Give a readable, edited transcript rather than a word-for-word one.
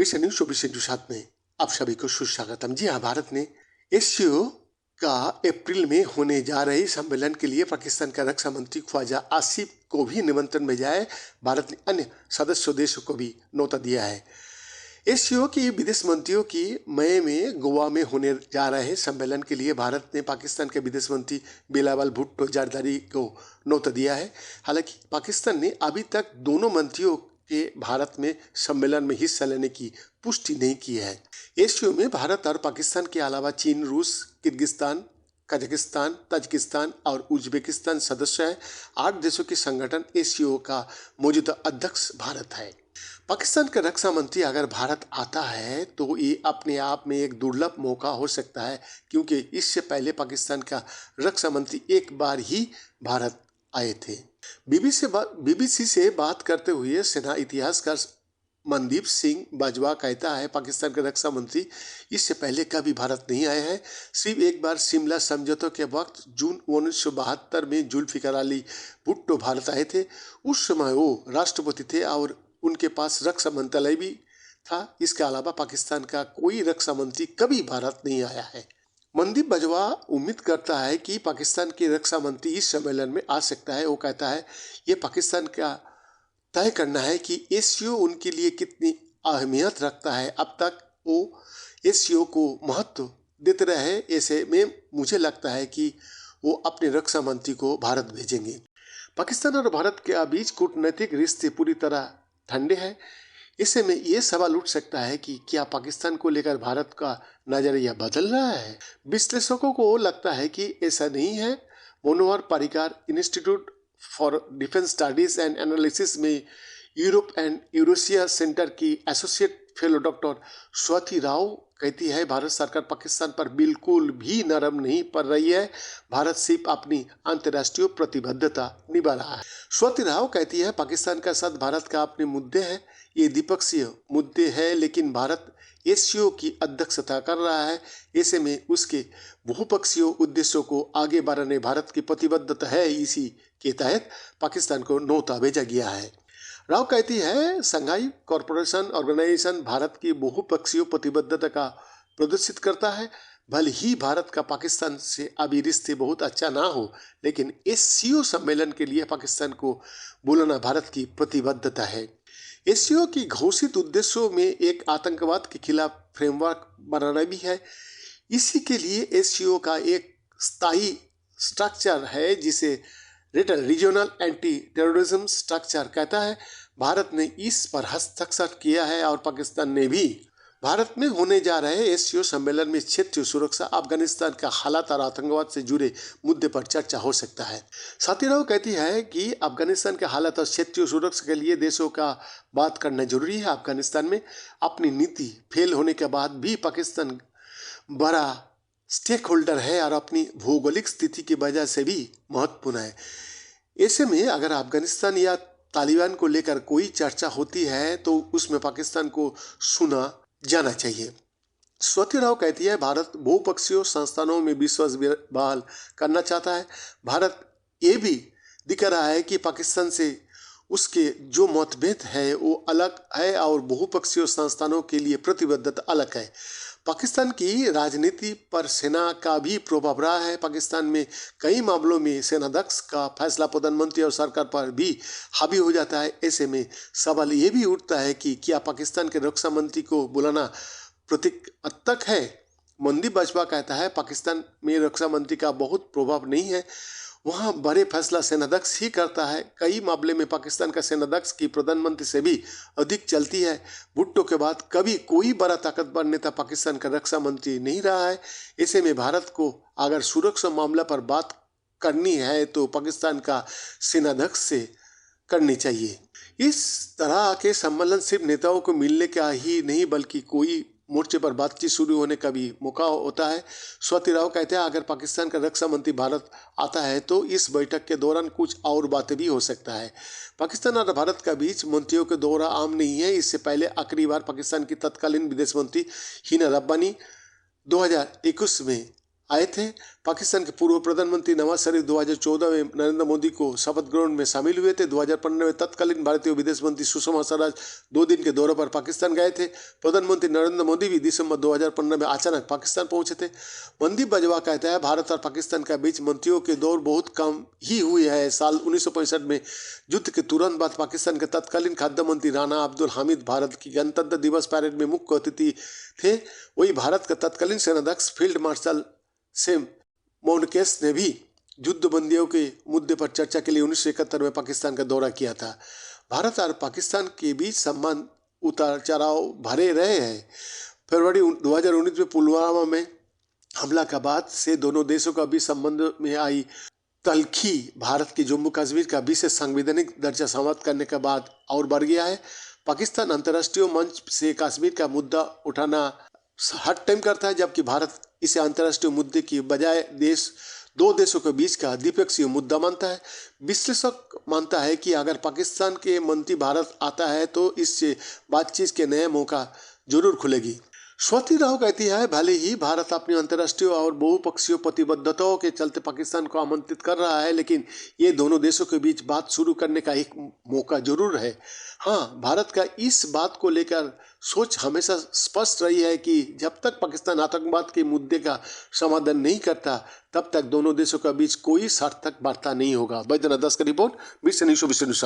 विषय न्यूज 24/7 में आप सभी को सुस्वागतम। जी हाँ, भारत ने एससीओ का अप्रैल में होने जा रहे सम्मेलन के लिए पाकिस्तान का रक्षा मंत्री ख्वाजा आसिफ को भी निमंत्रण भेजा है। भारत ने अन्य सदस्य देशों को भी न्योता दिया है। एससीओ की विदेश मंत्रियों की मई में गोवा में होने जा रहे सम्मेलन के लिए भारत ने पाकिस्तान के विदेश मंत्री बिलावल भुट्टो जरदारी को न्योता दिया है। हालांकि पाकिस्तान ने अभी तक दोनों मंत्रियों के भारत में सम्मेलन में हिस्सा लेने की पुष्टि नहीं की है। एससीओ में भारत और पाकिस्तान के अलावा चीन, रूस, किर्गिस्तान, कजाकिस्तान, ताजिकिस्तान और उज्बेकिस्तान सदस्य हैं। 8 देशों के संगठन एससीओ का मौजूदा अध्यक्ष भारत है। पाकिस्तान का रक्षा मंत्री अगर भारत आता है तो ये अपने आप में एक दुर्लभ मौका हो सकता है, क्योंकि इससे पहले पाकिस्तान का रक्षा मंत्री एक बार ही भारत आए थे। बीबीसी से बात करते हुए सेना इतिहासकार मनदीप सिंह बाजवा कहता है, पाकिस्तान के रक्षा मंत्री इससे पहले कभी भारत नहीं आए हैं। सिर्फ एक बार शिमला समझौतों के वक्त जून 1972 में जुल्फिकार अली भुट्टो भारत आए थे। उस समय वो राष्ट्रपति थे और उनके पास रक्षा मंत्रालय भी था। इसके अलावा पाकिस्तान का कोई रक्षा मंत्री कभी भारत नहीं आया है। मनदीप बाजवा उम्मीद करता है कि पाकिस्तान के रक्षा मंत्री इस सम्मेलन में आ सकता है। वो कहता है, ये पाकिस्तान का तय करना है कि एससीओ उनके लिए कितनी अहमियत रखता है। अब तक वो एससीओ को महत्व देते रहे। ऐसे में मुझे लगता है कि वो अपने रक्षा मंत्री को भारत भेजेंगे। पाकिस्तान और भारत के बीच कूटनैतिक रिश्ते पूरी तरह ठंडे हैं। इससे में ये सवाल उठ सकता है कि क्या पाकिस्तान को लेकर भारत का नजरिया बदल रहा है। विश्लेषकों को लगता है कि ऐसा नहीं है। Manohar Parrikar institute for defence studies and analysis में यूरोप एंड यूरेशिया सेंटर की associate fellow doctor Swati Rao कहती है, भारत सरकार पाकिस्तान पर बिल्कुल भी नरम नहीं पड़ रही है। भारत सिर्फ अपनी अंतर्राष्ट्रीय प्रतिबद्धता निभा रहा है। स्वाति राव कहती है, पाकिस्तान का साथ भारत का अपने मुद्दे हैं, ये द्विपक्षीय मुद्दे हैं, लेकिन भारत एससीओ की अध्यक्षता कर रहा है। ऐसे में उसके बहुपक्षीय उद्देश्यों को आगे बढ़ाने भारत की प्रतिबद्धता है। इसी के तहत पाकिस्तान को न्योता भेजा गया है। राव कहती है, संघाई कॉरपोरेशन ऑर्गेनाइजेशन भारत की बहुपक्षीय प्रतिबद्धता का प्रदर्शित करता है। भले ही भारत का पाकिस्तान से अभी रिश्ते बहुत अच्छा ना हो, लेकिन एससीओ सम्मेलन के लिए पाकिस्तान को बुलाना भारत की प्रतिबद्धता है। एससीओ की घोषित उद्देश्यों में एक आतंकवाद के खिलाफ फ्रेमवर्क बनाना भी है। इसी के लिए एससीओ का एक स्थायी स्ट्रक्चर है जिसे रीजनल एंटी टेररिज्म स्ट्रक्चर कहता है। भारत ने इस पर हस्ताक्षर किया है और पाकिस्तान ने भी। भारत में होने जा रहे एससीओ सम्मेलन में क्षेत्रीय सुरक्षा, अफगानिस्तान का हालात और आतंकवाद से जुड़े मुद्दे पर चर्चा हो सकता है। स्वाति राव कहती है कि अफगानिस्तान के हालात और क्षेत्रीय सुरक्षा के लिए देशों का बात करना जरूरी है। अफगानिस्तान में अपनी नीति फेल होने के बाद भी पाकिस्तान बड़ा स्टेक होल्डर है और अपनी भौगोलिक स्थिति की वजह से भी महत्वपूर्ण है। ऐसे में अगर अफगानिस्तान या तालिबान को लेकर कोई चर्चा होती है तो उसमें पाकिस्तान को सुना जाना चाहिए। स्वाति राव कहती है, भारत बहुपक्षीय संस्थानों में विश्वास बहाल करना चाहता है। भारत ये भी दिख रहा है कि पाकिस्तान से उसके जो मतभेद है वो अलग है और बहुपक्षीय संस्थानों के लिए प्रतिबद्धता अलग है। पाकिस्तान की राजनीति पर सेना का भी प्रभाव रहा है। पाकिस्तान में कई मामलों में सेनाध्यक्ष का फैसला प्रधानमंत्री और सरकार पर भी हावी हो जाता है। ऐसे में सवाल ये भी उठता है कि क्या पाकिस्तान के रक्षा मंत्री को बुलाना प्रतिबद्धक है। मनदीप बाजवा कहता है, पाकिस्तान में रक्षा मंत्री का बहुत प्रभाव नहीं है, वहाँ बड़े फैसला सेनाध्यक्ष ही करता है। कई मामले में पाकिस्तान का सेनाध्यक्ष की प्रधानमंत्री से भी अधिक चलती है। भुट्टो के बाद कभी कोई बड़ा ताकतवर नेता पाकिस्तान का रक्षा मंत्री नहीं रहा है। ऐसे में भारत को अगर सुरक्षा मामला पर बात करनी है तो पाकिस्तान का सेनाध्यक्ष से करनी चाहिए। इस तरह के सम्मेलन सिर्फ नेताओं को मिलने का ही नहीं बल्कि कोई मोर्चे पर बातचीत शुरू होने का भी मौका होता है। स्वाति राव कहते हैं, अगर पाकिस्तान का रक्षा मंत्री भारत आता है तो इस बैठक के दौरान कुछ और बातें भी हो सकता है। पाकिस्तान और भारत के बीच मंत्रियों के दौरा आम नहीं है। इससे पहले आखिरी बार पाकिस्तान की तत्कालीन विदेश मंत्री हिना रब्बानी 2021 में आए थे। पाकिस्तान के पूर्व प्रधानमंत्री नवाज शरीफ 2014 में नरेंद्र मोदी को शपथ ग्रहण में शामिल हुए थे। 2015 में तत्कालीन भारतीय विदेश मंत्री सुषमा स्वराज 2 दिन के दौरे पर पाकिस्तान गए थे। प्रधानमंत्री नरेंद्र मोदी भी दिसंबर 2015 में अचानक पाकिस्तान पहुंचे थे। मनदीप बाजवा कहता है, भारत और पाकिस्तान के बीच मंत्रियों के दौर बहुत कम ही हुई है। साल 1965 में युद्ध के तुरंत बाद पाकिस्तान के तत्कालीन खाद्य मंत्री राणा अब्दुल हामिद भारत की गणतंत्र दिवस परेड में मुख्य अतिथि थे। वही भारत का तत्कालीन सेनाध्यक्ष फील्ड मार्शल सेम मौनकेस ने भी युद्धबंदियों के मुद्दे पर चर्चा के लिए 1971 में पाकिस्तान का दौरा किया था। भारत और पाकिस्तान के बीच संबंध उतार चढ़ाव भरे रहे हैं। फरवरी 2019 में पुलवामा में हमला के बाद से दोनों देशों का बीच संबंध में आई तल्खी भारत की जम्मू कश्मीर का विशेष संवैधानिक दर्जा समाप्त करने के बाद और बढ़ गया है। पाकिस्तान अंतर्राष्ट्रीय मंच से कश्मीर का मुद्दा उठाना हर टाइम करता है, जबकि भारत इसे अंतर्राष्ट्रीय मुद्दे की बजाय दो देशों के बीच का द्विपक्षीय मुद्दा मानता है। विश्लेषक मानता है कि अगर पाकिस्तान के मंत्री भारत आता है तो इससे बातचीत के नए मौका जरूर खुलेगी। स्वाति राव कहती है, भले ही भारत अपनी अंतर्राष्ट्रीय और बहुपक्षीय प्रतिबद्धताओं के चलते पाकिस्तान को आमंत्रित कर रहा है, लेकिन ये दोनों देशों के बीच बात शुरू करने का एक मौका जरूर है। हाँ, भारत का इस बात को लेकर सोच हमेशा स्पष्ट रही है कि जब तक पाकिस्तान आतंकवाद के मुद्दे का समाधान नहीं करता, तब तक दोनों देशों के बीच कोई सार्थक वार्ता नहीं होगा। बैद्यनाथ दास का रिपोर्ट, विश्व न्यूज।